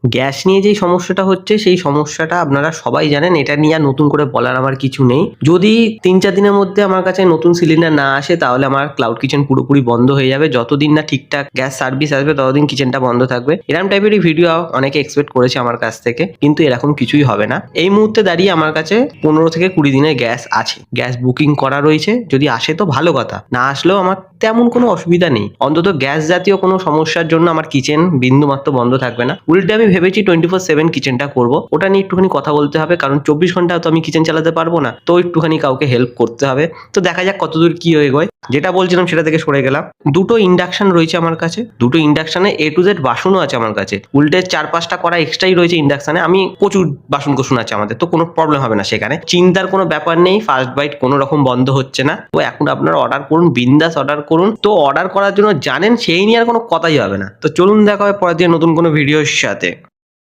Gas নিয়ে যেই সমস্যাটা হচ্ছে সেই সমস্যাটা আপনারা সবাই জানেন, এটা নিয়ে আর নতুন করে বলার আমার কিছু নেই। যদি 3-4 দিনের মধ্যে আমার কাছে নতুন সিলিন্ডার না আসে তাহলে আমার ক্লাউড কিচেন পুরোপুরি বন্ধ হয়ে যাবে। যতদিন না ঠিকঠাক গ্যাস সার্ভিস আসবে ততদিন কিচেনটা বন্ধ থাকবে। এরকম টাইপেরই ভিডিও অনেকে এক্সপেক্ট করেছে আমার কাছ থেকে, কিন্তু এরকম কিছুই হবে না। এই মুহূর্তে দাঁড়িয়ে আমার কাছে 15 থেকে 20 দিনের গ্যাস আছে, গ্যাস বুকিং করা রয়েছে। যদি আসে তো ভালো কথা, না আসলেও আমার তেমন কোনো অসুবিধা নেই। অন্তত গ্যাস জাতীয় কোনো সমস্যার জন্য আমার কিচেন বিন্দুমাত্র বন্ধ থাকবে না। উল্টে আমি ভেবেছি 24/7 কিচেনটা করব। ওটা নিয়ে একটুখানি কথা বলতে হবে, কারণ 24 ঘন্টা তো আমি কিচেন চালাতে পারবো না, তো একটুখানি কাউকে হেল্প করতে হবে। তো দেখা যাক কতদূর কি হয়ে গয়। যেটা বলছিলাম সেটা থেকে সরে গেলাম। দুটো ইন্ডাকশন রয়েছে আমার কাছে, দুটো ইন্ডাকশনে A to Z বাসনও আছে আমার কাছে। উল্টে 4-5টা করা এক্সট্রাই রয়েছে ইন্ডাকশনে। আমি প্রচুর বাসন কোসন আছে আমাদের, তো কোনো প্রবলেম হবে না সেখানে, চিন্তার কোনো ব্যাপার নেই। ফার্স্ট বাইট কোনো রকম বন্ধ হচ্ছে না। তো এখন আপনারা অর্ডার করুন, বিন্দাস অর্ডার করুন। তো অর্ডার করার জন্য জানেন সেই নিয়ে আর কোনো কথাই হবে না। তো চলুন দেখা হয় পরের দিন নতুন কোনো ভিডিওর সাথে।